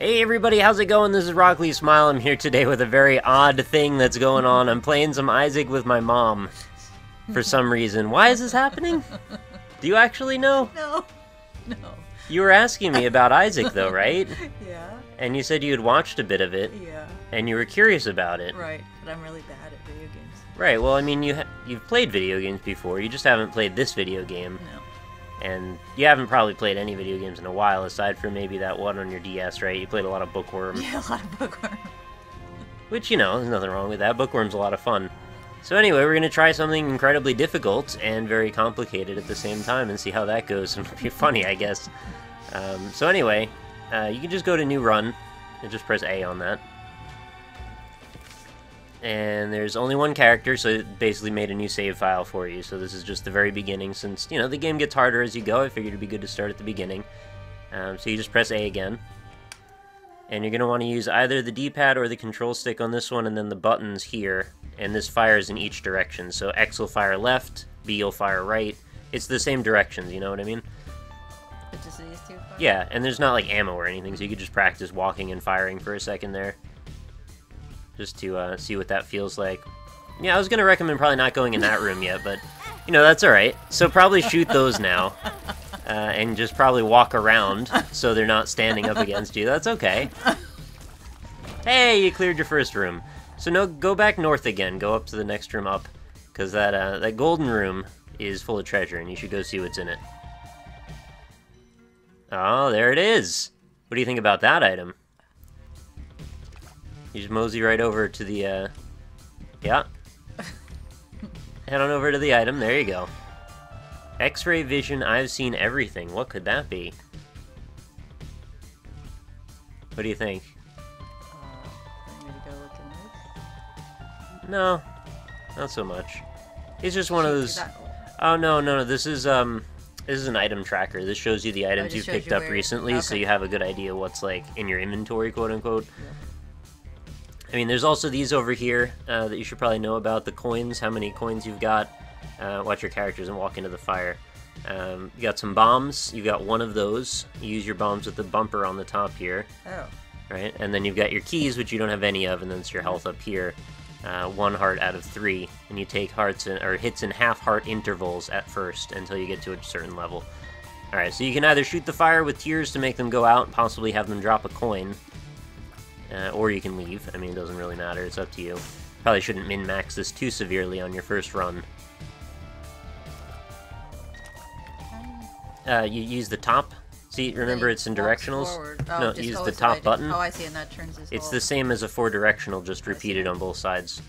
Hey everybody, how's it going? This is Rockley Smile. I'm here today with a very odd thing that's going on. I'm playing some Isaac with my mom for some reason. Why is this happening? Do you actually know? No. You were asking me about Isaac though, right? Yeah. And you said you had watched a bit of it. Yeah. And you were curious about it. Right, but I'm really bad at video games. Right, well I mean you've played video games before, you just haven't played this video game. No. And you haven't probably played any video games in a while, aside from maybe that one on your DS, right? You played a lot of Bookworm. Yeah, a lot of Bookworm. Which, you know, there's nothing wrong with that. Bookworm's a lot of fun. So anyway, we're going to try something incredibly difficult and very complicated at the same time and see how that goes. It'll be funny, I guess. So anyway, you can just go to New Run and just press A on that. And there's only one character, so it basically made a new save file for you. So this is just the very beginning, since, you know, the game gets harder as you go. I figured it'd be good to start at the beginning. So you just press A again. And you're going to want to use either the D-pad or the control stick on this one, and then the buttons here. And this fires in each direction. So X will fire left, B will fire right. It's the same directions, you know what I mean? It's just these two fire? Yeah, and there's not like ammo or anything, so you could just practice walking and firing for a second there. Just to see what that feels like. Yeah, I was going to recommend probably not going in that room yet, but, you know, that's alright. So probably shoot those now, and just probably walk around so they're not standing up against you. That's okay. Hey, you cleared your first room. So no, go back north again. Go up to the next room up, because that golden room is full of treasure, and you should go see what's in it. Oh, there it is! What do you think about that item? You just mosey right over to the, yeah. Head on over to the item, there you go. X-ray vision, I've seen everything. What could that be? What do you think? Want me to go look in this? No, not so much. It's just one of those... Oh, no, this is an item tracker. This shows you the items you've picked up recently, so you have a good idea what's, like, in your inventory, quote-unquote. Yeah. I mean, there's also these over here that you should probably know about, the coins, how many coins you've got. Watch your characters and walk into the fire. You got some bombs. You've got one of those. You use your bombs with the bumper on the top here. Oh. Right? And then you've got your keys, which you don't have any of, and then it's your health up here. 1 heart out of 3. And you take hits in half-heart intervals at first until you get to a certain level. Alright, so you can either shoot the fire with tears to make them go out and possibly have them drop a coin. Or you can leave. I mean, it doesn't really matter. It's up to you. Probably shouldn't min-max this too severely on your first run. You use the top. See, remember it's in directionals? Oh, no, use the top button. Oh, I see, and that turns his It's the same as a 4-directional, just repeated on both sides.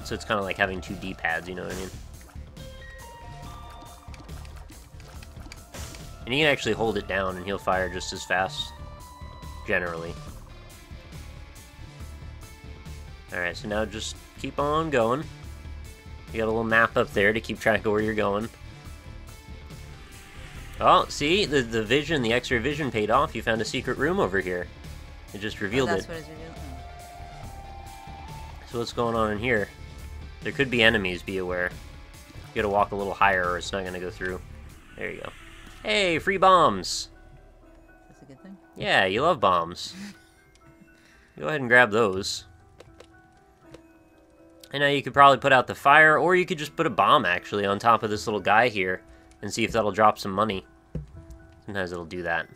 So it's kind of like having 2 D-pads, you know what I mean? And you can actually hold it down and he'll fire just as fast, generally. Alright, so now just keep on going. You got a little map up there to keep track of where you're going. Oh, see? The vision, the X-ray vision paid off. You found a secret room over here. It just revealed that's it. What it's revealed. So what's going on in here? There could be enemies, be aware. You gotta walk a little higher or it's not gonna go through. There you go. Hey, free bombs! That's a good thing. Yeah, you love bombs. Go ahead and grab those. And now you could probably put out the fire, or you could just put a bomb, actually, on top of this little guy here, and see if that'll drop some money. Sometimes it'll do that.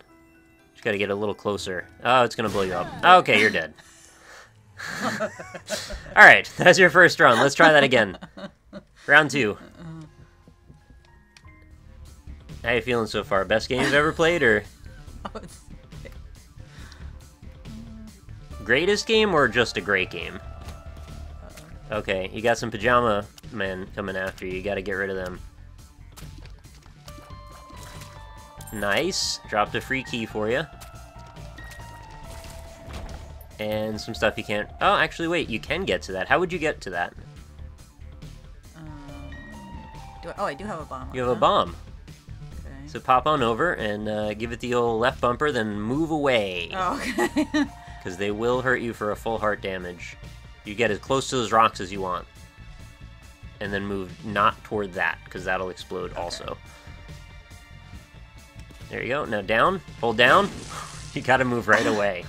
Just gotta get a little closer. Oh, it's gonna blow you up. Okay, you're dead. Alright, that's your first run. Let's try that again. Round 2. How you feeling so far? Best game you've ever played, or? Oh, it's... Greatest game, or just a great game? Okay, you got some pajama men coming after you. You gotta get rid of them. Nice. Dropped a free key for you. And some stuff you can't... Oh, actually, wait. You can get to that. How would you get to that? Oh, I do have a bomb. You have a bomb. Okay. So pop on over and give it the old left bumper, then move away. Oh, okay. Because they will hurt you for a full heart damage. You get as close to those rocks as you want. And then move not toward that, because that'll explode also. There you go. Now down. Hold down. You gotta move right away.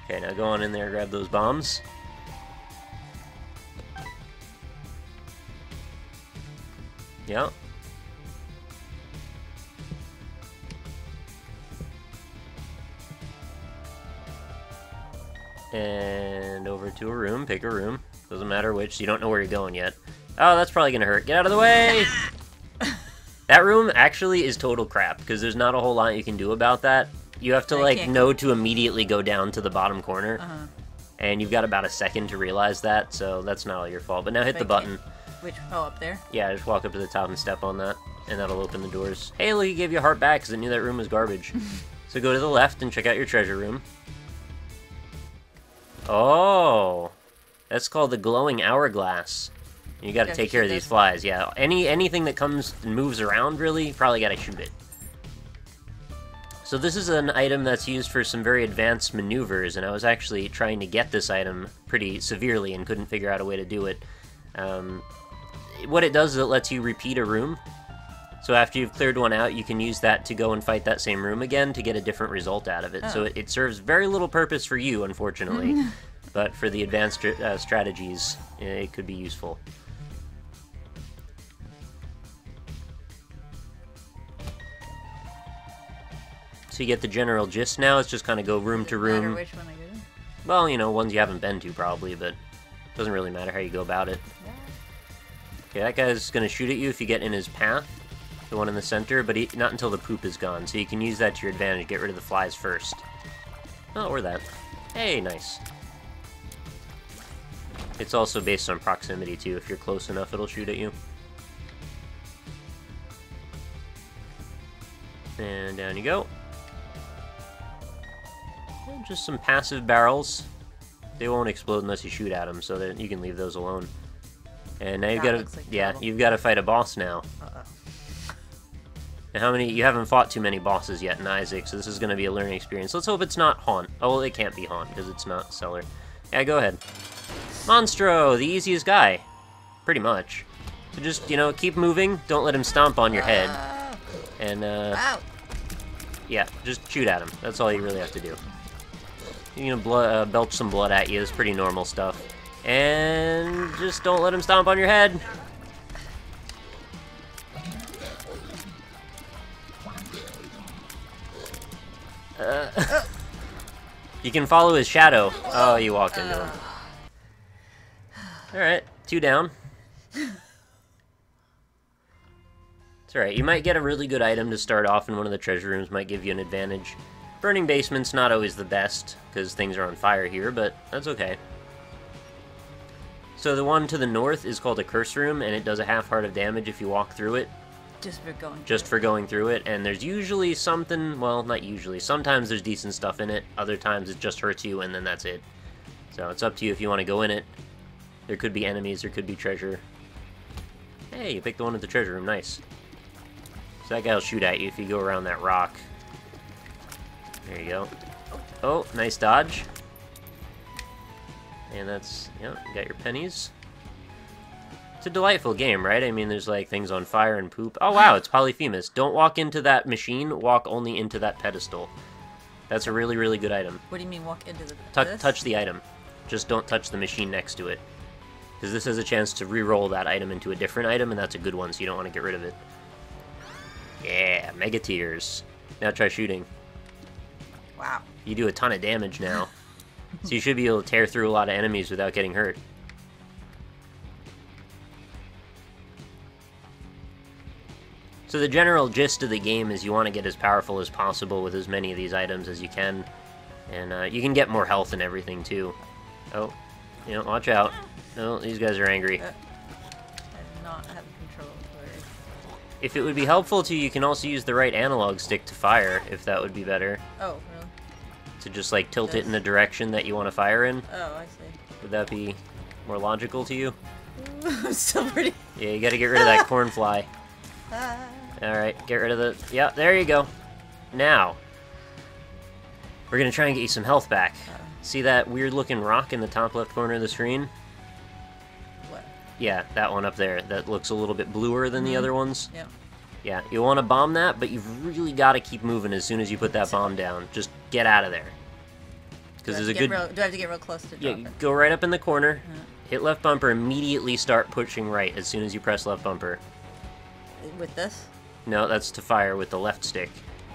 Okay, now go on in there, grab those bombs. Yep. And over to a room. Pick a room. Doesn't matter which. You don't know where you're going yet. Oh, that's probably gonna hurt. Get out of the way! That room actually is total crap, because there's not a whole lot you can do about that. You have to, like, know to immediately go down to the bottom corner. And you've got about a second to realize that, so that's not all your fault. But now hit the button. Which? Oh, up there? Yeah, just walk up to the top and step on that, and that'll open the doors. Hey, look, you gave you a heart back, because it knew that room was garbage. So go to the left and check out your treasure room. Oh! That's called the glowing hourglass. You gotta take care of these flies, yeah. Anything that comes and moves around, really, you probably gotta shoot it. So this is an item that's used for some very advanced maneuvers, and I was actually trying to get this item pretty severely and couldn't figure out a way to do it. What it does is it lets you repeat a room. So after you've cleared one out, you can use that to go and fight that same room again to get a different result out of it. So it serves very little purpose for you, unfortunately. But for the advanced strategies, it could be useful. So you get the general gist now. It's just kind of go room to room. Matter which one I go to? Well, you know, ones you haven't been to probably, but it doesn't really matter how you go about it. Yeah. Okay, that guy's gonna shoot at you if you get in his path, the one in the center, but not until the poop is gone. So you can use that to your advantage. Get rid of the flies first. Oh, or that. Hey, nice. It's also based on proximity too. If you're close enough, it'll shoot at you. And down you go. Just some passive barrels. They won't explode unless you shoot at them, so that you can leave those alone. And now you've got to, you've got to fight a boss now. And how many? You haven't fought too many bosses yet in Isaac, so this is going to be a learning experience. Let's hope it's not Haunt. Oh, well, it can't be Haunt because it's not Cellar. Yeah, go ahead. Monstro, the easiest guy, pretty much. So just, you know, keep moving. Don't let him stomp on your head. And yeah, just shoot at him. That's all you really have to do. You're gonna belch some blood at you. It's pretty normal stuff. And just don't let him stomp on your head. You can follow his shadow. Oh, you walked into him. Alright, 2 down. It's alright, you might get a really good item to start off in one of the treasure rooms, might give you an advantage. Burning basement's not always the best, because things are on fire here, but that's okay. So the one to the north is called a curse room, and it does a half heart of damage if you walk through it. Just for going through it, and there's usually something, well, not usually, sometimes there's decent stuff in it, other times it just hurts you, and then that's it. So it's up to you if you want to go in it. There could be enemies, there could be treasure. Hey, you picked the one at the treasure room, nice. So that guy will shoot at you if you go around that rock. There you go. Oh, nice dodge. And that's, yeah, you got your pennies. It's a delightful game, right? I mean, there's like things on fire and poop. Oh wow, it's Polyphemus. Don't walk into that machine, walk only into that pedestal. That's a really, really good item. What do you mean walk into the touch the item. Just don't touch the machine next to it. Because this has a chance to re-roll that item into a different item, and that's a good one, so you don't want to get rid of it. Yeah, Mega Tears. Now try shooting. Wow. You do a ton of damage now. So you should be able to tear through a lot of enemies without getting hurt. So the general gist of the game is you want to get as powerful as possible with as many of these items as you can. And you can get more health and everything too. Oh, you know, watch out. Oh, these guys are angry. I do not have control over it. If it would be helpful to you, you can also use the right analog stick to fire, if that would be better. Oh, really? To just like tilt it in the direction that you want to fire in. Oh, I see. Would that be more logical to you? I'm still pretty... Yeah, you gotta get rid of that corn fly. Alright, get rid of the... Yeah, there you go. Now, we're gonna try and get you some health back. See that weird looking rock in the top left corner of the screen? What? Yeah, that one up there. That looks a little bit bluer than the other ones. Yep. Yeah, you want to bomb that, but you've really got to keep moving as soon as you put that bomb down. Just get out of there. Because there's a good... do I have to get real close to drop it? Go right up in the corner, hit left bumper, immediately start pushing right as soon as you press left bumper. With this? No, that's to fire with the left stick.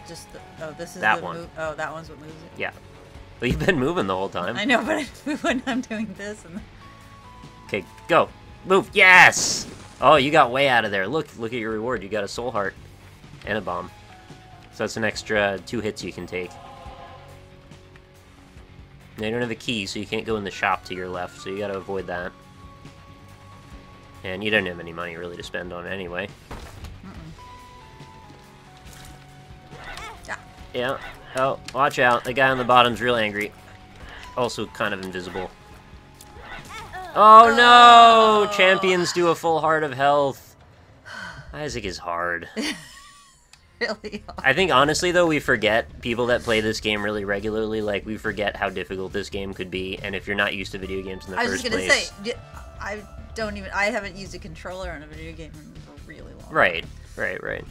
Just the, oh, this is that the one. move. Oh, that one's what moves it. Yeah. Well, you've been moving the whole time. I know, but I move when I'm doing this. And... Okay, go. Move. Yes! Oh, you got way out of there. Look at your reward. You got a soul heart and a bomb. So that's an extra 2 hits you can take. Now, you don't have a key, so you can't go in the shop to your left, so you gotta avoid that. And you don't have any money, really, to spend on it anyway. Yeah. Oh, watch out. The guy on the bottom's real angry. Also kind of invisible. Oh no! Champions do a full heart of health. Isaac is hard. Really hard. I think, honestly, though, we forget, people that play this game really regularly, like, we forget how difficult this game could be, and if you're not used to video games in the first place... I was just gonna say, I haven't used a controller on a video game in a really long time. Right.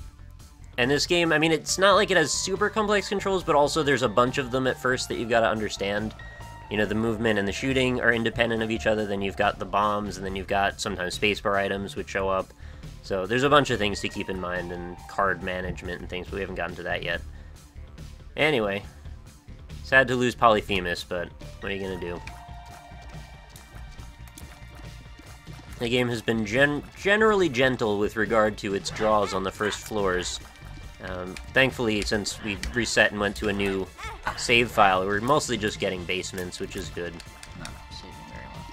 And this game, I mean, it's not like it has super complex controls, but also there's a bunch of them at first that you've got to understand. You know, the movement and the shooting are independent of each other, then you've got the bombs, and then you've got sometimes spacebar items which show up. So there's a bunch of things to keep in mind, and card management and things, but we haven't gotten to that yet. Anyway, sad to lose Polyphemus, but what are you going to do? The game has been generally gentle with regard to its draws on the first floors. Thankfully, since we reset and went to a new save file, we're mostly just getting basements, which is good. Not saving very well.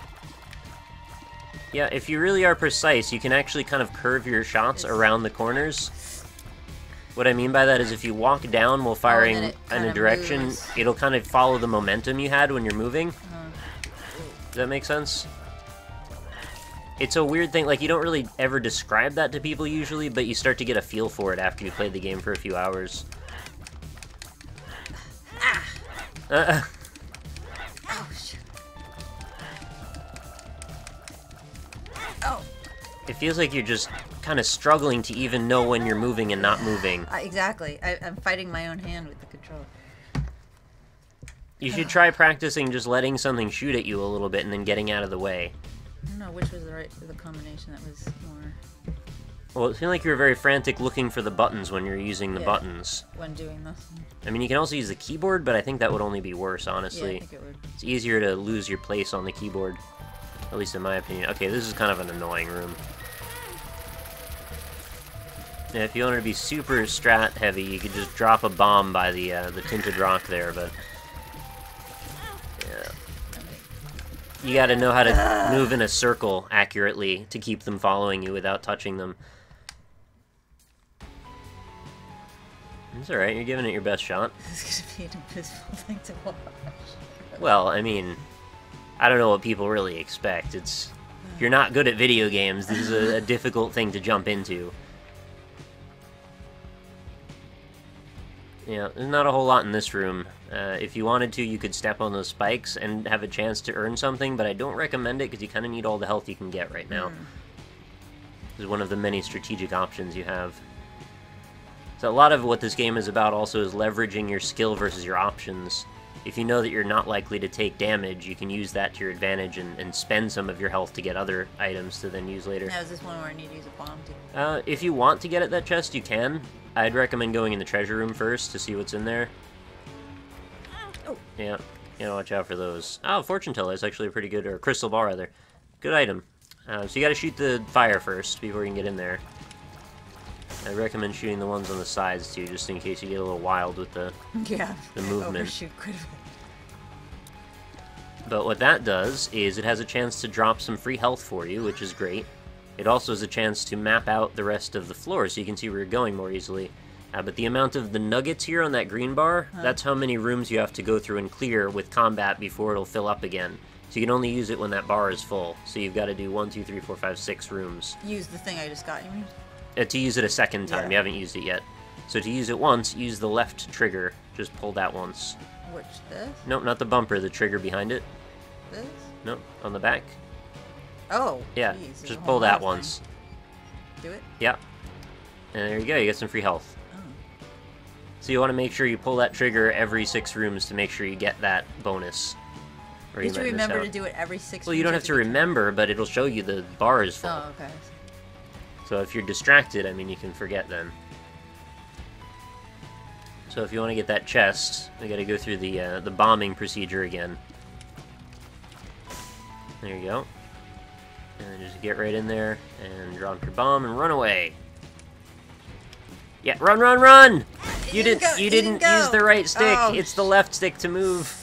Yeah, if you really are precise, you can actually kind of curve your shots around the corners. What I mean by that is if you walk down while firing in a direction, it'll kind of follow the momentum you had when you're moving. Does that make sense? It's a weird thing, like, you don't really ever describe that to people usually, but you start to get a feel for it after you played the game for a few hours. Oh, shit. Oh. It feels like you're just kind of struggling to even know when you're moving and not moving. Exactly. I'm fighting my own hand with the controller. You should try practicing just letting something shoot at you a little bit and then getting out of the way. I don't know which was the combination that was more... Well, it seemed like you were very frantic looking for the buttons when you're using the buttons. When doing this. I mean, you can also use the keyboard, but I think that would only be worse, honestly. Yeah, I think it would. It's easier to lose your place on the keyboard. At least in my opinion. Okay, this is kind of an annoying room. Yeah, if you wanted to be super strat heavy, you could just drop a bomb by the tinted rock there, but... yeah. You gotta know how to move in a circle accurately to keep them following you without touching them. It's alright, you're giving it your best shot. This is gonna be an invisible thing to watch. Well, I mean, I don't know what people really expect. If you're not good at video games, this is a difficult thing to jump into. Yeah, there's not a whole lot in this room. If you wanted to, you could step on those spikes and have a chance to earn something, but I don't recommend it because you kind of need all the health you can get right now. This is one of the many strategic options you have. So a lot of what this game is about also is leveraging your skill versus your options. If you know that you're not likely to take damage, you can use that to your advantage and spend some of your health to get other items to then use later. Now, is this one where I need to use a bomb to... If you want to get at that chest, you can. I'd recommend going in the treasure room first to see what's in there. Oh. Yeah, you gotta watch out for those. Oh, fortune teller is actually a pretty good, or crystal ball rather. Good item. So you gotta shoot the fire first before you can get in there. I recommend shooting the ones on the sides too, just in case you get a little wild with the movement. Overshoot quite a bit. But what that does is it has a chance to drop some free health for you, which is great. It also has a chance to map out the rest of the floor so you can see where you're going more easily. But the amount of the nuggets here on that green bar, that's how many rooms you have to go through and clear with combat before it'll fill up again. So you can only use it when that bar is full. So you've got to do 1, 2, 3, 4, 5, 6 rooms. Use the thing I just got, you mean? To use it a second time. You haven't used it yet. So to use it once, use the left trigger. Just pull that once. Which, this? Nope, not the bumper, the trigger behind it. This? Nope, on the back. Oh. Yeah, geez, just pull that once. Do it? Yeah. And there you go, you get some free health. Oh. So you want to make sure you pull that trigger every 6 rooms to make sure you get that bonus. You have to remember to do it every 6 Well, you don't have to remember, but it'll show you the bar is full. Oh, okay. So if you're distracted, I mean, you can forget then. So if you want to get that chest, we got to go through the bombing procedure again. There you go. And then just get right in there and drop your bomb and run away. Yeah, run, run, run! You didn't use the right stick. Oh. It's the left stick to move.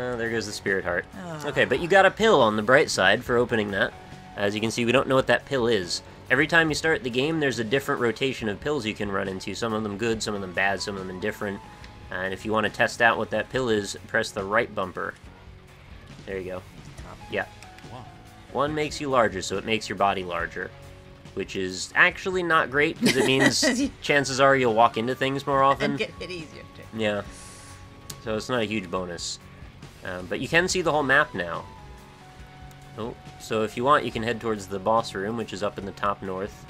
Oh, there goes the spirit heart. Okay, but you got a pill on the bright side for opening that. As you can see, we don't know what that pill is. Every time you start the game, there's a different rotation of pills you can run into. Some of them good, some of them bad, some of them indifferent. And if you want to test out what that pill is, press the right bumper. There you go. Yeah. One makes you larger, so it makes your body larger. Which is actually not great, because it means chances are you'll walk into things more often. And get hit easier, too. Yeah. So it's not a huge bonus. But you can see the whole map now. Oh, so if you want, you can head towards the boss room, which is up in the top north.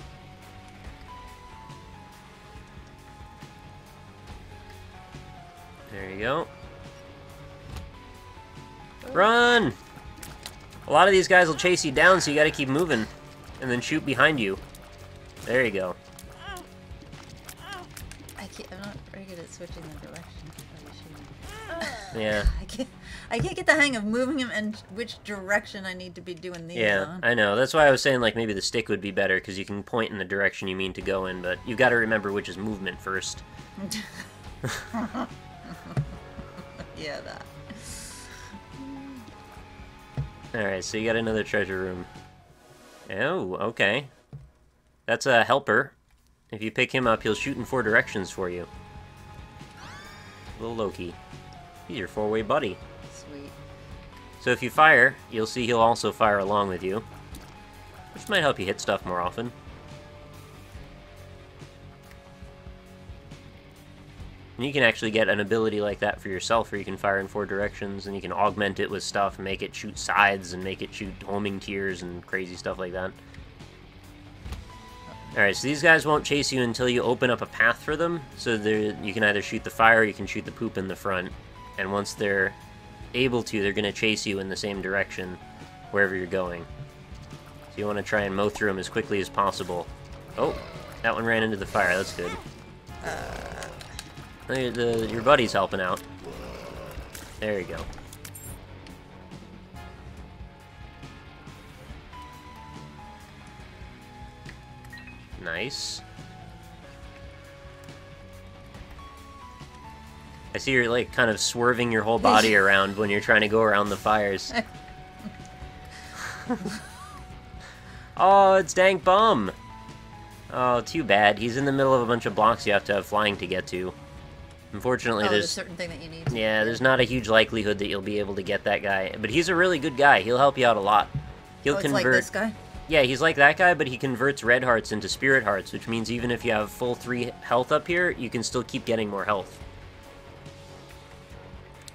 There you go. Run! A lot of these guys will chase you down, so you gotta keep moving. And then shoot behind you. There you go. I'm not very good at switching the direction of the shooting. Yeah. I can't get the hang of moving him and which direction I need to be doing these on. I know. That's why I was saying, like, maybe the stick would be better, because you can point in the direction you mean to go in, but you've got to remember which is movement first. Yeah, that. Alright, so you got another treasure room. Oh, okay. That's a helper. If you pick him up, he'll shoot in 4 directions for you. Little Loki. He's your 4-way buddy. Sweet. So if you fire, you'll see he'll also fire along with you. Which might help you hit stuff more often. And you can actually get an ability like that for yourself, where you can fire in 4 directions, and you can augment it with stuff, and make it shoot sides, and make it shoot homing tiers, and crazy stuff like that. Alright, so these guys won't chase you until you open up a path for them, so you can either shoot the fire, or you can shoot the poop in the front. And once they're able to, they're going to chase you in the same direction, wherever you're going. So you want to try and mow through them as quickly as possible. Oh, that one ran into the fire, that's good. Your buddy's helping out. There you go. Nice. I see you're, like, kind of swerving your whole body around when you're trying to go around the fires. Oh, it's Dank Bum! Oh, too bad. He's in the middle of a bunch of blocks you have to have flying to get to. Unfortunately, there's a certain thing that you need. Yeah, there's not a huge likelihood that you'll be able to get that guy. But he's a really good guy. He'll help you out a lot. He'll it's convert... like this guy? Yeah, he's like that guy, but he converts red hearts into spirit hearts, which means even if you have full 3 health up here, you can still keep getting more health.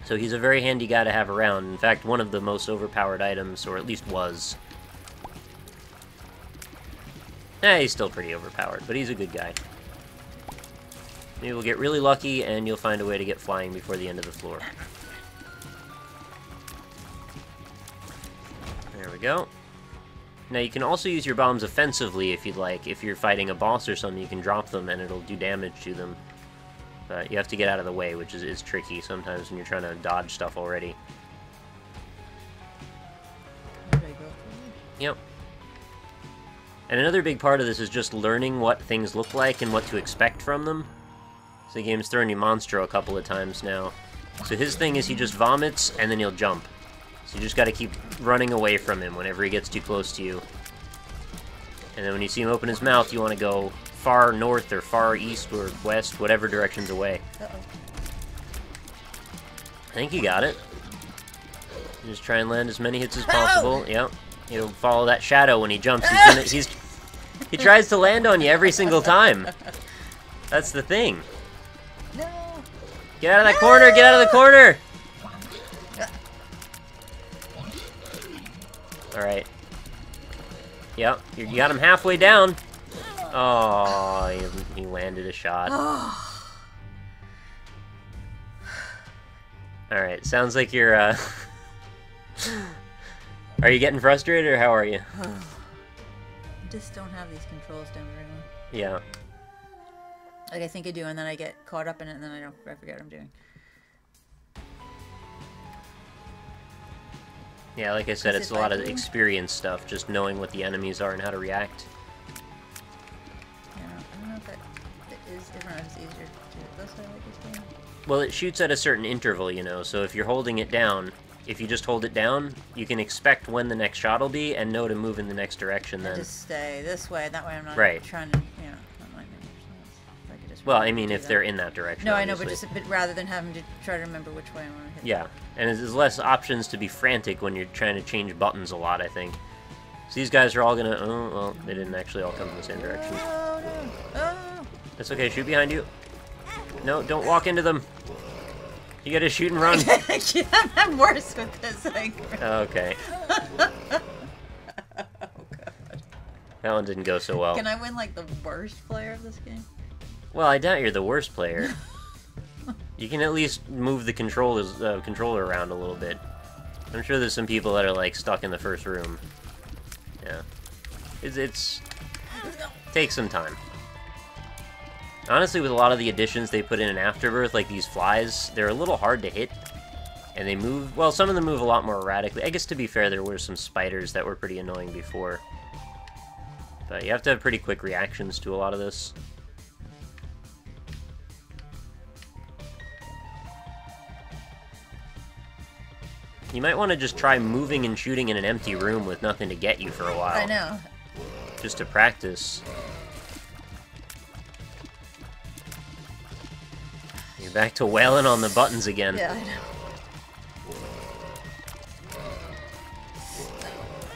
So he's a very handy guy to have around. In fact, one of the most overpowered items, or at least was. He's still pretty overpowered, but he's a good guy. Maybe we'll get really lucky, and you'll find a way to get flying before the end of the floor. There we go. Now, you can also use your bombs offensively if you'd like. If you're fighting a boss or something, you can drop them, and it'll do damage to them. But you have to get out of the way, which is tricky sometimes when you're trying to dodge stuff already. Yep. And another big part of this is just learning what things look like and what to expect from them. So the game's thrown you Monstro a couple of times now. So his thing is he just vomits, and then he'll jump. So you just gotta keep running away from him whenever he gets too close to you. And then when you see him open his mouth, you want to go far north or far east or west, whatever direction's away. Uh-oh. I think you got it. Just try and land as many hits as possible. Yep. He'll follow that shadow when he jumps. He tries to land on you every single time. That's the thing. No. Get out of that corner! Get out of the corner! Alright. Yep, you got him halfway down. Oh, he landed a shot. Alright, sounds like you're, Are you getting frustrated, or how are you? I just don't have these controls down very well. Yeah. Like, I think I do, and then I get caught up in it, and then I forget what I'm doing. Yeah, like I said, it's a lot of experience stuff, just knowing what the enemies are and how to react. Yeah, I don't know if that is different, if it's easier to do it this way like this game. Well, it shoots at a certain interval, you know, so if you're holding it down, if you just hold it down, you can expect when the next shot will be and know to move in the next direction then. Just stay this way, that way I'm not trying to, you know, not like I could just. Well, I mean, if they're in that direction. No, obviously. I know, but just a bit rather than having to try to remember which way I want to hit. Yeah, and there's less options to be frantic when you're trying to change buttons a lot, I think. So these guys are all gonna. Oh, well, they didn't actually all come in the same direction. Oh, no. Oh. That's okay, shoot behind you. No, don't walk into them. You gotta shoot and run. I'm worse with this, like. Okay. Oh, God. That one didn't go so well. Can I win, like, the worst player of this game? Well, I doubt you're the worst player. You can at least move the controller around a little bit. I'm sure there's some people that are, like, stuck in the first room. Yeah. It's takes some time. Honestly, with a lot of the additions they put in Afterbirth, like these flies, they're a little hard to hit. And they move, well, some of them move a lot more erratically. I guess, to be fair, there were some spiders that were pretty annoying before. But you have to have pretty quick reactions to a lot of this. You might want to just try moving and shooting in an empty room with nothing to get you for a while. I know. Just to practice. You're back to wailing on the buttons again. Yeah, I know.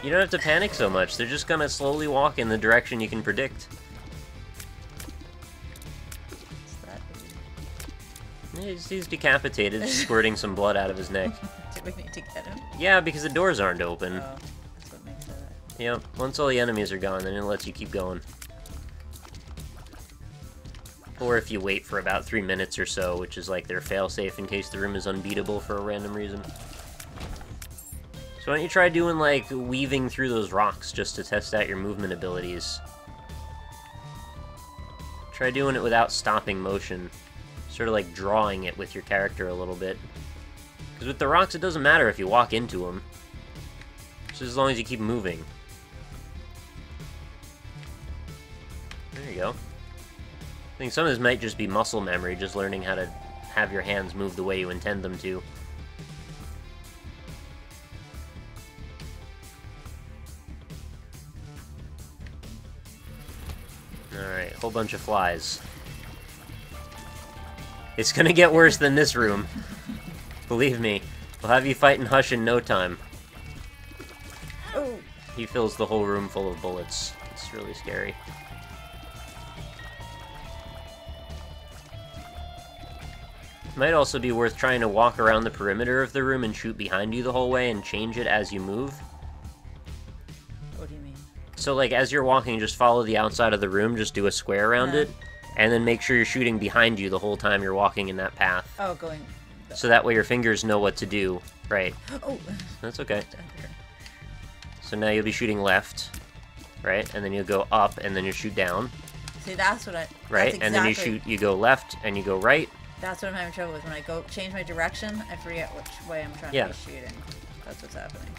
You don't have to panic so much. They're just gonna slowly walk in the direction you can predict. He's decapitated, squirting some blood out of his neck. Do we need to get him? Yeah, because the doors aren't open. Oh, that's what makes that. Yeah, once all the enemies are gone, then it lets you keep going. Or if you wait for about 3 minutes or so, which is like their failsafe in case the room is unbeatable for a random reason. So why don't you try doing, like, weaving through those rocks just to test out your movement abilities. Try doing it without stopping motion. Sort of like drawing it with your character a little bit. Because with the rocks, it doesn't matter if you walk into them. Just as long as you keep moving. There you go. I think some of this might just be muscle memory, just learning how to have your hands move the way you intend them to. Alright, whole bunch of flies. It's gonna get worse than this room. Believe me. We'll have you fighting Hush in no time. Oh. He fills the whole room full of bullets. It's really scary. Might also be worth trying to walk around the perimeter of the room and shoot behind you the whole way and change it as you move. What do you mean? So, like, as you're walking, just follow the outside of the room, just do a square around it, and then make sure you're shooting behind you the whole time you're walking in that path. Oh, going... So that way your fingers know what to do. Right. Oh! That's okay. So now you'll be shooting left, right? And then you'll go up, and then you shoot down. See, that's what I... Right? Exactly, and then you go left, and you go right. That's what I'm having trouble with. When I go change my direction, I forget which way I'm trying to be shooting. That's what's happening.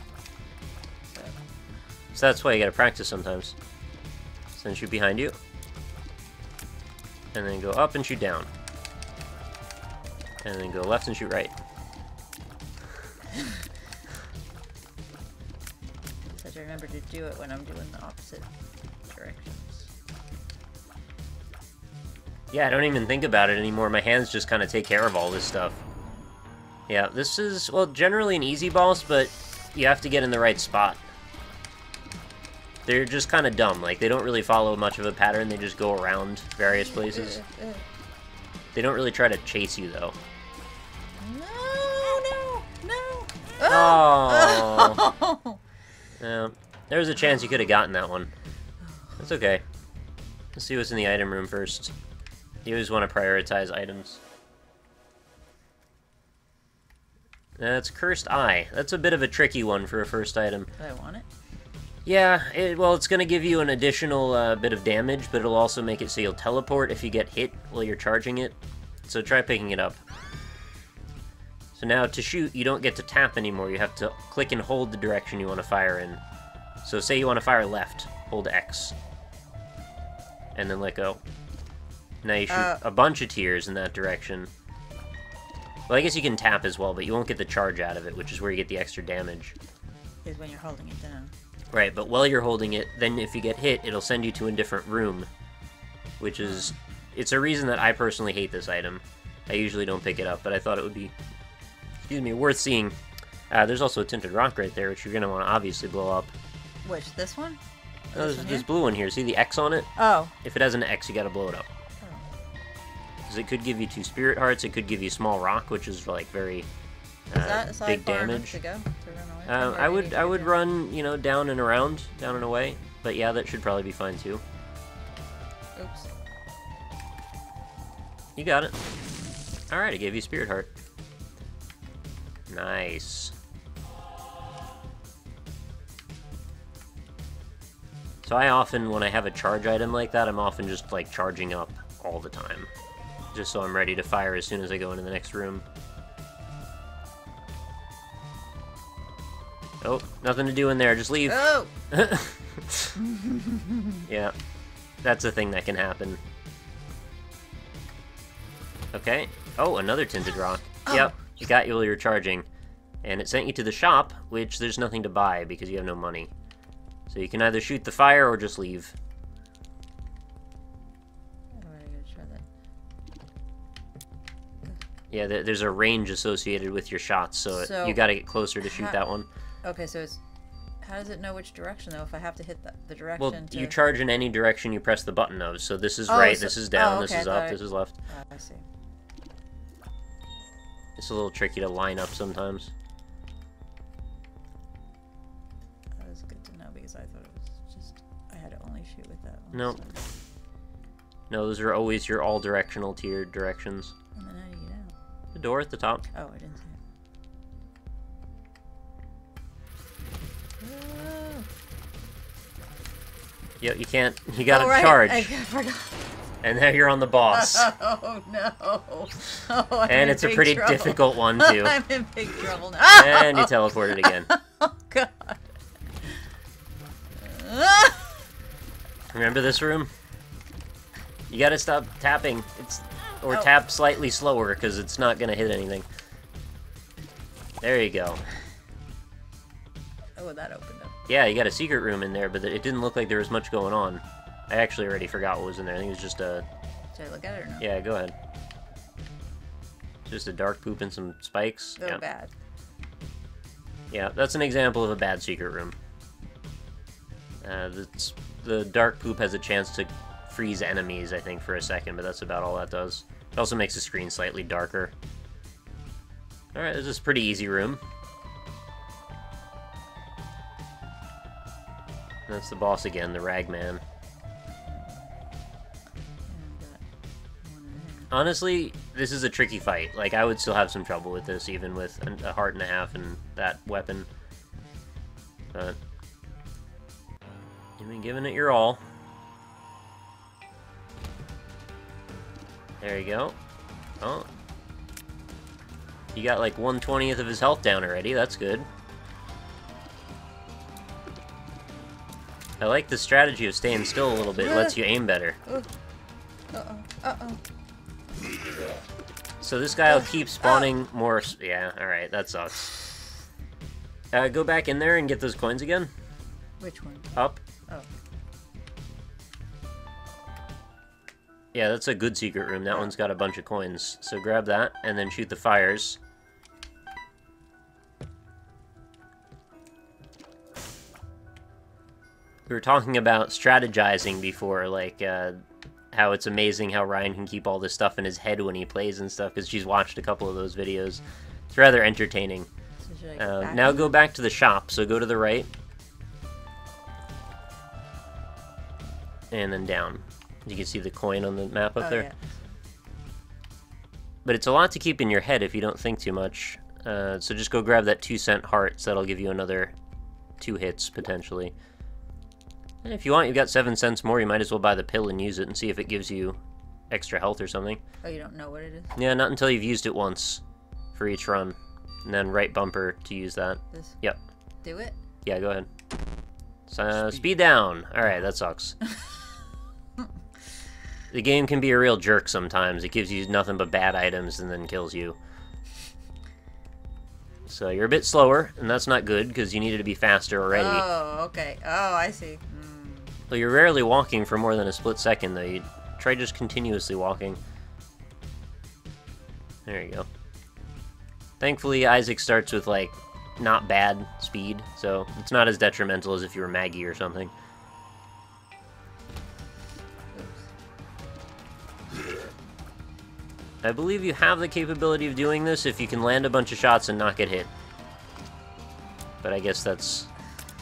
So that's why you gotta practice sometimes. So then shoot behind you. And then go up and shoot down. And then go left and shoot right. Just have to remember to do it when I'm doing the opposite directions. Yeah, I don't even think about it anymore. My hands just kind of take care of all this stuff. Yeah, this is, well, generally an easy boss, but you have to get in the right spot. They're just kind of dumb. Like, they don't really follow much of a pattern. They just go around various places. They don't really try to chase you, though. No! Oh! Yeah, there was a chance you could have gotten that one. That's okay. Let's see what's in the item room first. You always want to prioritize items. That's Cursed Eye. That's a bit of a tricky one for a first item. Do I want it? Yeah, well, it's going to give you an additional bit of damage, but it'll also make it so you'll teleport if you get hit while you're charging it. So try picking it up. So now to shoot, you don't get to tap anymore. You have to click and hold the direction you want to fire in. So say you want to fire left, hold X. And then let go. Now you shoot a bunch of tiers in that direction. Well, I guess you can tap as well, but you won't get the charge out of it, which is where you get the extra damage. Is when you're holding it down. Right, but while you're holding it, then if you get hit, it'll send you to a different room. Which is... It's a reason that I personally hate this item. I usually don't pick it up, but I thought it would be... Excuse me, worth seeing. There's also a tinted rock right there, which you're going to want to obviously blow up. Which, this one? No, there's this blue one here. See the X on it? Oh. If it has an X, you gotta blow it up. Because it could give you 2 spirit hearts, it could give you small rock, which is, like, very big damage. To go, to run away I would run, you know, down and around, down and away. But yeah, that should probably be fine, too. Oops. You got it. Alright, I gave you spirit heart. Nice. So I often, when I have a charge item like that, I'm often just, like, charging up all the time. Just so I'm ready to fire as soon as I go into the next room. Oh, nothing to do in there, just leave. Oh! Yeah, that's a thing that can happen. Okay. Oh, another tinted rock. Oh. Yep, it got you while you were charging. And it sent you to the shop, which there's nothing to buy because you have no money. So you can either shoot the fire or just leave. Yeah, there's a range associated with your shots, so you gotta get closer to shoot that one. Okay, so it's... How does it know which direction, though, if I have to hit the direction Well, to... you charge in any direction you press the button of, so this is right, this is down, this is up, this is left. I see. It's a little tricky to line up sometimes. That was good to know, because I thought it was just... I had to only shoot with that one. Nope. So. No, those are always your all-directional tiered directions. And then how do you get out? The door at the top. Oh, I didn't see it. Yep, you can't. You gotta right. charge. I forgot. And now you're on the boss. Oh no! Oh, and it's a pretty difficult one too. I'm in big trouble now. And you teleported again. Oh god! Remember this room? You gotta stop tapping. Or tap slightly slower because it's not gonna hit anything. There you go. Oh, that opened up. Yeah, you got a secret room in there, but it didn't look like there was much going on. I actually already forgot what was in there. I think it was just a... Should I look at it or no? Yeah, go ahead. Just a dark poop and some spikes. They're yeah. bad. Yeah, that's an example of a bad secret room. The dark poop has a chance to freeze enemies, I think, for a second, but that's about all that does. It also makes the screen slightly darker. Alright, this is a pretty easy room. That's the boss again, the Ragman. Honestly, this is a tricky fight. Like, I would still have some trouble with this, even with a heart and a half and that weapon. But you've been giving it your all. There you go. Oh. You got like 1/20th of his health down already, that's good. I like the strategy of staying still a little bit, it lets you aim better. Uh-oh, uh-oh. So this guy will keep spawning more... Yeah, alright, that sucks. Go back in there and get those coins again. Which one? Up. Oh. Yeah, that's a good secret room. That one's got a bunch of coins. So grab that, and then shoot the fires. We were talking about strategizing before, like, how it's amazing how Ryan can keep all this stuff in his head when he plays and stuff, because she's watched a couple of those videos. It's rather entertaining. So now go back to the shop, so go to the right. And then down. You can see the coin on the map up there. Yeah. But it's a lot to keep in your head if you don't think too much. So just go grab that 2-cent heart, so that'll give you another 2 hits, potentially. And if you want, you've got 7 cents more, you might as well buy the pill and use it and see if it gives you extra health or something. Oh, you don't know what it is? Yeah, not until you've used it once for each run. And then right bumper to use that. This? Yep. Do it? Yeah, go ahead. So, speed down. Alright, that sucks. The game can be a real jerk sometimes. It gives you nothing but bad items and then kills you. So you're a bit slower, and that's not good, because you needed to be faster already. Oh, okay. Oh, I see. Well, you're rarely walking for more than a split second, though. You try just continuously walking. There you go. Thankfully, Isaac starts with, like, not bad speed, so it's not as detrimental as if you were Maggie or something. I believe you have the capability of doing this if you can land a bunch of shots and not get hit. But I guess that's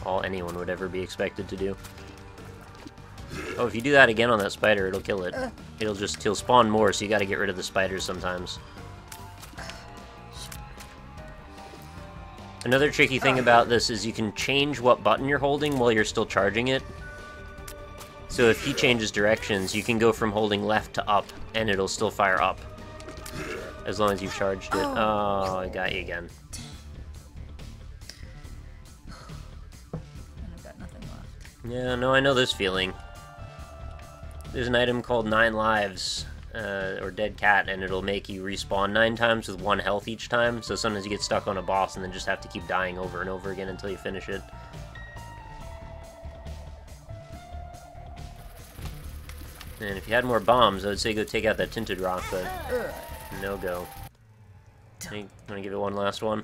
all anyone would ever be expected to do. Oh, if you do that again on that spider, it'll kill it. He'll spawn more, so you gotta get rid of the spiders sometimes. Another tricky thing about this is you can change what button you're holding while you're still charging it. So if he changes directions, you can go from holding left to up, and it'll still fire up. As long as you've charged it. Oh, I got you again. I've got nothing left. Yeah, no, I know this feeling. There's an item called 9 lives, or dead cat, and it'll make you respawn 9 times with 1 health each time, so sometimes you get stuck on a boss and then just have to keep dying over and over again until you finish it. And if you had more bombs, I would say go take out that tinted rock, but no go. Hey, wanna give it one last one?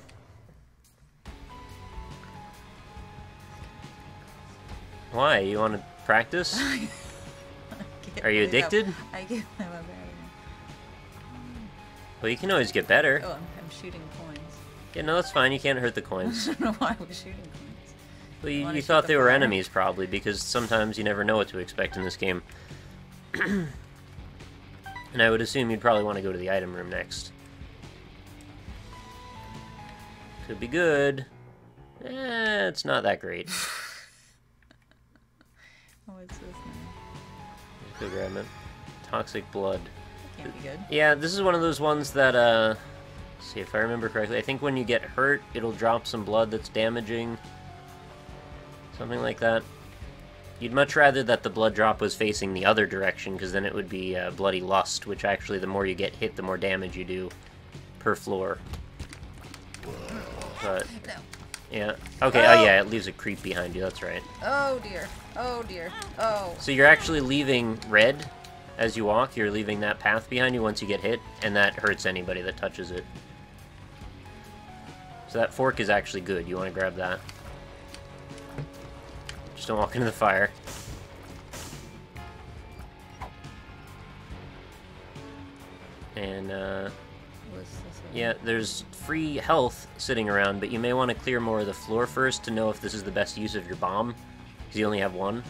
Why? You want to practice? Are you addicted? I give them a battery. Well, you can always get better. Oh, I'm shooting coins. Yeah, no, that's fine. You can't hurt the coins. I don't know why I was shooting coins. Well, you thought they were enemies, probably, because sometimes you never know what to expect in this game. And I would assume you'd probably want to go to the item room next. Could be good. It's not that great. What's this now? Just go grab it. Toxic blood. Can't be good. Yeah, this is one of those ones that, let's see if I remember correctly. I think when you get hurt, it'll drop some blood that's damaging. Something like that. You'd much rather that the blood drop was facing the other direction, because then it would be bloody lust, which actually the more you get hit, the more damage you do per floor. But, No. yeah. Okay, oh yeah, it leaves a creep behind you, that's right. Oh dear. Oh dear. Oh. So you're actually leaving red as you walk, you're leaving that path behind you once you get hit, and that hurts anybody that touches it. So that fork is actually good, you want to grab that. Just don't walk into the fire. And, What's this one? yeah, there's free health sitting around, but you may want to clear more of the floor first to know if this is the best use of your bomb, because you only have one.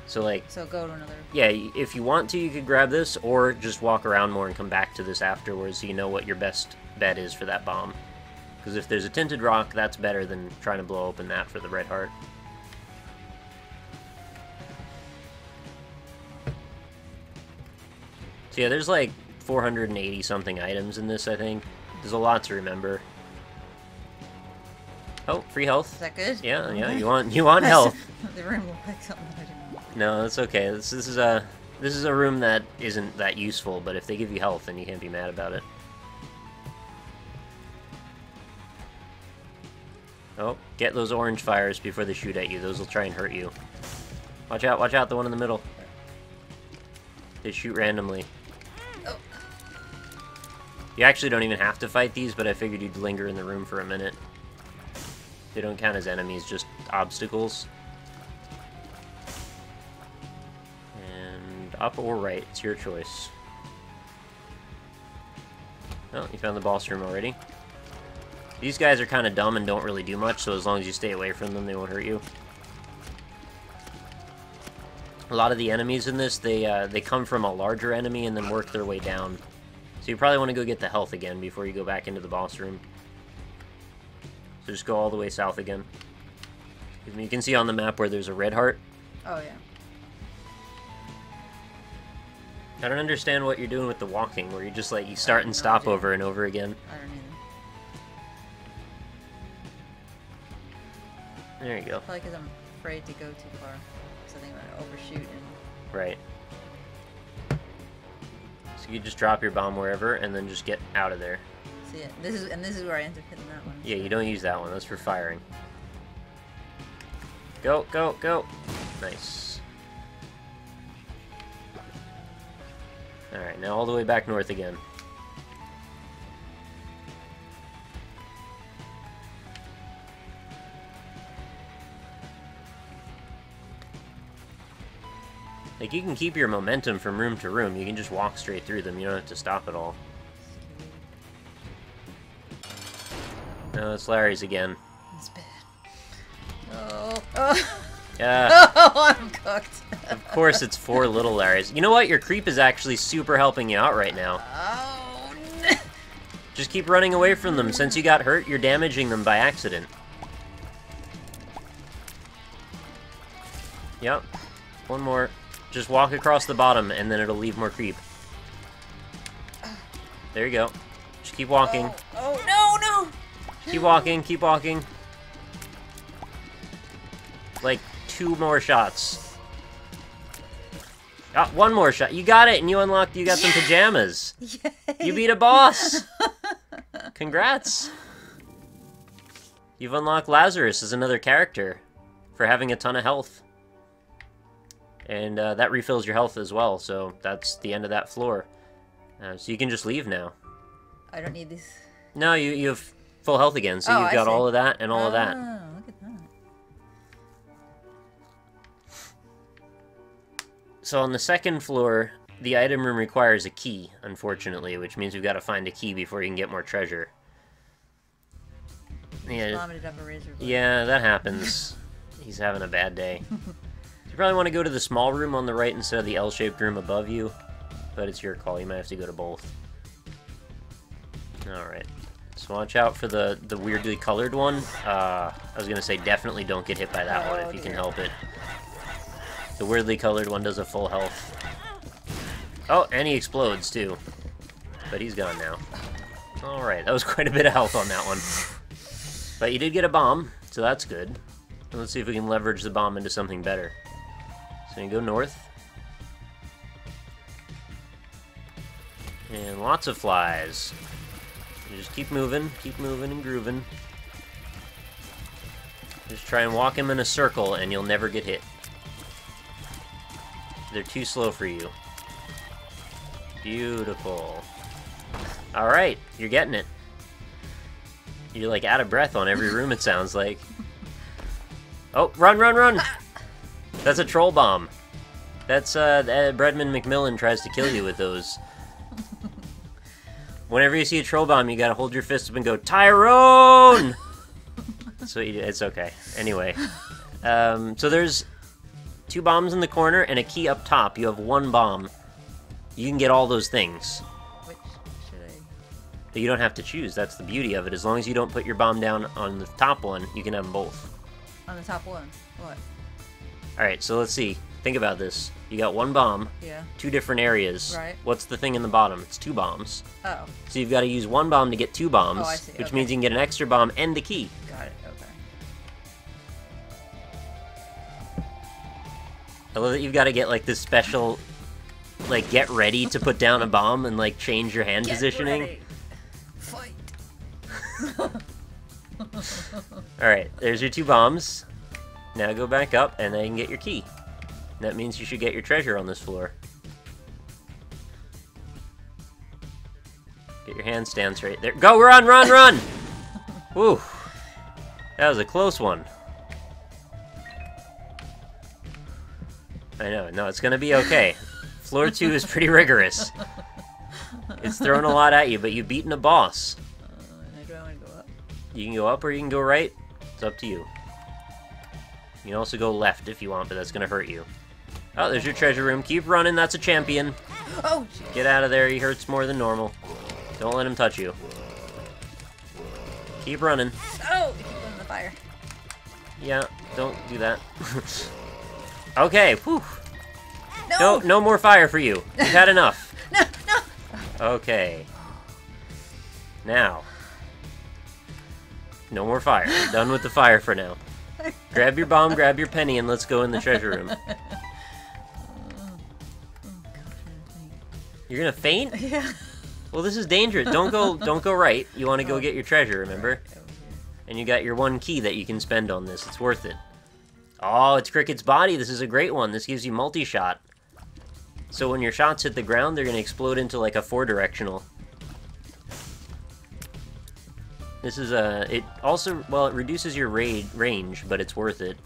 So, like... So go to another... Yeah, if you want to, you could grab this, or just walk around more and come back to this afterwards so you know what your best bet is for that bomb. Because if there's a tinted rock, that's better than trying to blow open that for the red heart. So yeah, there's like 480 something items in this, I think. There's a lot to remember. Oh, free health. Is that good? Yeah, yeah, you want health. The room will pick something I didn't want. No, that's okay. This is a room that isn't that useful, but if they give you health, then you can't be mad about it. Oh, get those orange fires before they shoot at you. Those will try and hurt you. Watch out, the one in the middle. They shoot randomly. Oh. You actually don't even have to fight these, but I figured you'd linger in the room for a minute. They don't count as enemies, just obstacles. And up or right, it's your choice. Oh, you found the boss room already. These guys are kind of dumb and don't really do much, so as long as you stay away from them, they won't hurt you. A lot of the enemies in this, they come from a larger enemy and then work their way down. So you probably want to go get the health again before you go back into the boss room. So just go all the way south again. You can see on the map where there's a red heart. Oh, yeah. I don't understand what you're doing with the walking, where you just like, you start and stop over and over again. I don't either. There you go. Probably because I'm afraid to go too far. Because I think I'm going to overshoot and... Right. So you just drop your bomb wherever, and then just get out of there. See it. This is where I end up hitting that one. Yeah, you don't use that one. That's for firing. Go, go, go! Nice. Alright, now all the way back north again. Like, you can keep your momentum from room to room. You can just walk straight through them. You don't have to stop at all. No, it's Larry's again. It's bad. Oh. Oh. Yeah. Oh, I'm cooked. Of course it's 4 little Larrys. You know what? Your creep is actually super helping you out right now. Oh, no. Just keep running away from them. Since you got hurt, you're damaging them by accident. Yep. One more. Just walk across the bottom, and then it'll leave more creep. There you go. Just keep walking. Oh, no, no! Keep walking, keep walking. Like, 2 more shots. Ah, 1 more shot. You got it, and you got some pajamas. Yay. You beat a boss. Congrats. You've unlocked Lazarus as another character for having a ton of health. And that refills your health as well, so that's the end of that floor. So you can just leave now. I don't need these. No, you have full health again, so you've got all of that and all of that. Oh, look at that. So on the second floor, the item room requires a key, unfortunately, which means we've got to find a key before you can get more treasure. Yeah, that happens. He's having a bad day. You probably want to go to the small room on the right instead of the L-shaped room above you, but it's your call. You might have to go to both. Alright. So watch out for the weirdly colored one. I was going to say definitely don't get hit by that one if you can help it. The weirdly colored one does a full health. Oh, and he explodes too. But he's gone now. Alright, that was quite a bit of health on that one. But you did get a bomb, so that's good. Let's see if we can leverage the bomb into something better. So you go north. And lots of flies. You just keep moving and grooving. Just try and walk him in a circle and you'll never get hit. They're too slow for you. Beautiful. Alright, you're getting it. You're like out of breath on every room, it sounds like. Oh, run, run, run! That's a troll bomb. That's, Breadman McMillan tries to kill you with those. Whenever you see a troll bomb, you gotta hold your fist up and go, Tyrone! That's what you do. It's okay. Anyway. So there's 2 bombs in the corner and a key up top. You have 1 bomb. You can get all those things. Which should I... But you don't have to choose. That's the beauty of it. As long as you don't put your bomb down on the top one, you can have them both. On the top one? What? Alright, so let's see. Think about this. You got 1 bomb. Yeah. 2 different areas. Right. What's the thing in the bottom? It's 2 bombs. Oh. So you've got to use 1 bomb to get 2 bombs. Oh, I see. Which means you can get an extra bomb and the key. Got it. Okay. I love that you've got to get like this special, like, get ready to put down a bomb and like change your hand positioning. Ready. Fight. Alright, there's your 2 bombs. Now go back up and then you can get your key. That means you should get your treasure on this floor. Get your handstands right there. Go, run, run, run! Woo. That was a close one. I know, no, it's gonna be okay. Floor 2 is pretty rigorous. It's throwing a lot at you, but you've beaten a boss. Do I want to go up? You can go up or you can go right. It's up to you. You can also go left if you want, but that's gonna hurt you. Oh, there's your treasure room. Keep running, that's a champion. Oh, jeez. Get out of there, he hurts more than normal. Don't let him touch you. Keep running. Oh, you keep going in the fire. Yeah, don't do that. Okay, whew. No! No more fire for you. You've had enough. No, no! Okay. Now. No more fire. Done with the fire for now. Grab your bomb, grab your penny, and let's go in the treasure room. You're gonna faint? Yeah. Well, this is dangerous. Don't go right. You want to go get your treasure, remember? And you got your one key that you can spend on this. It's worth it. Oh, it's Cricket's body. This is a great one. This gives you multi-shot. So when your shots hit the ground, they're gonna explode into like a 4-directional. This is it also, well, it reduces your range, but it's worth it.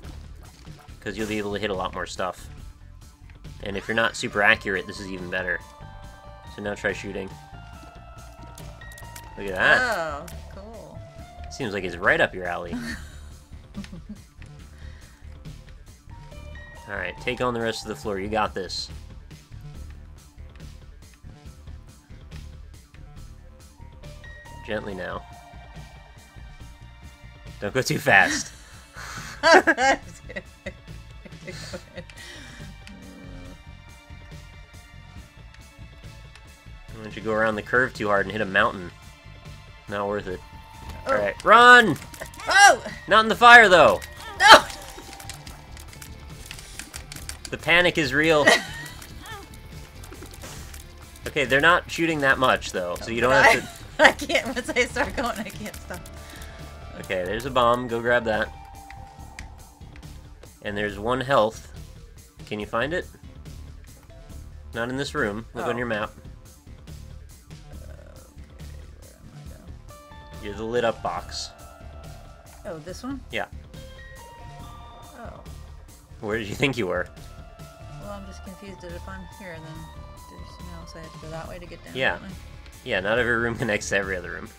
Because you'll be able to hit a lot more stuff. And if you're not super accurate, this is even better. So now try shooting. Look at that. Oh, cool. Seems like it's right up your alley. Alright, take on the rest of the floor. You got this. Gently now. Don't go too fast. Why don't you go around the curve too hard and hit a mountain? Not worth it. Oh. Alright, run! Oh! Not in the fire, though! No! The panic is real. Okay, they're not shooting that much, though, so you don't have to... I can't, once I start going, I can't stop. Okay, there's a bomb. Go grab that. And there's 1 health. Can you find it? Not in this room. Look on your map. Okay, where am I now? You're the lit up box. Oh, this one? Yeah. Oh. Where did you think you were? Well, I'm just confused if I'm here, then there's something else I have to go that way to get down. Yeah. don't I? Yeah, not every room connects to every other room.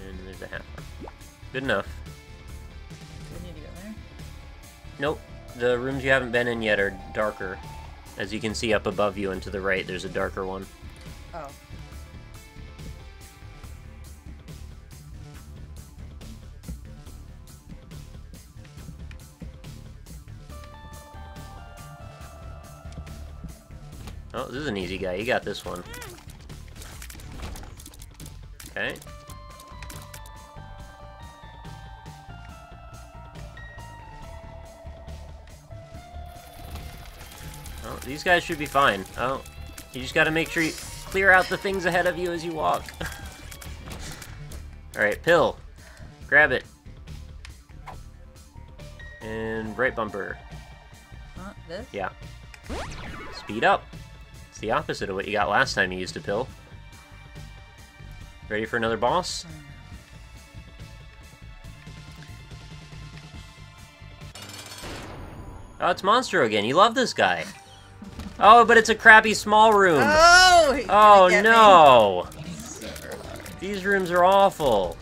And there's a half. Good enough. Do we need to go there? Nope. The rooms you haven't been in yet are darker. As you can see up above you and to the right, there's a darker one. Oh. Oh, this is an easy guy. You got this one. Okay. Oh, these guys should be fine. Oh, you just gotta make sure you clear out the things ahead of you as you walk. Alright, pill. Grab it. And right bumper. Huh? This? Yeah. Speed up. It's the opposite of what you got last time you used a pill. Ready for another boss? Oh, it's Monstro again. You love this guy. Oh, but it's a crappy small room. Oh! he's Oh, gonna get no! me. Super hard. These rooms are awful.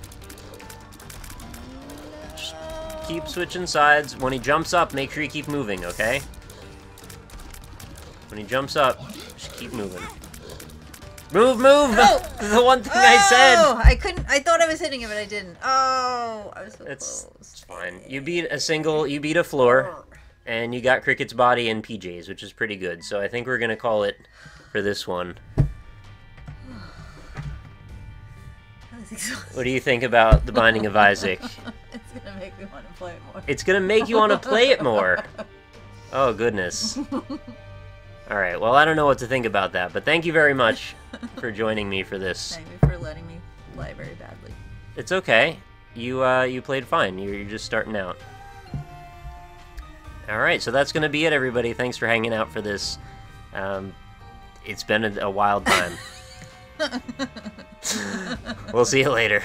Just keep switching sides. When he jumps up, make sure you keep moving, okay? When he jumps up, just keep moving. Move, move! Oh! The one thing I said! Oh! I couldn't. I thought I was hitting it, but I didn't. Oh! I was so It's close. fine. You beat a floor, and you got Cricket's body and PJs, which is pretty good. So I think we're gonna call it for this one. That was exhausting. What do you think about The Binding of Isaac? It's gonna make me want to play it more. It's gonna make you want to play it more. Oh, goodness. Alright, well, I don't know what to think about that, but thank you very much for joining me for this. Thank you for letting me play very badly. It's okay. You played fine. You're just starting out. Alright, so that's gonna be it, everybody. Thanks for hanging out for this. It's been a wild time. We'll see you later.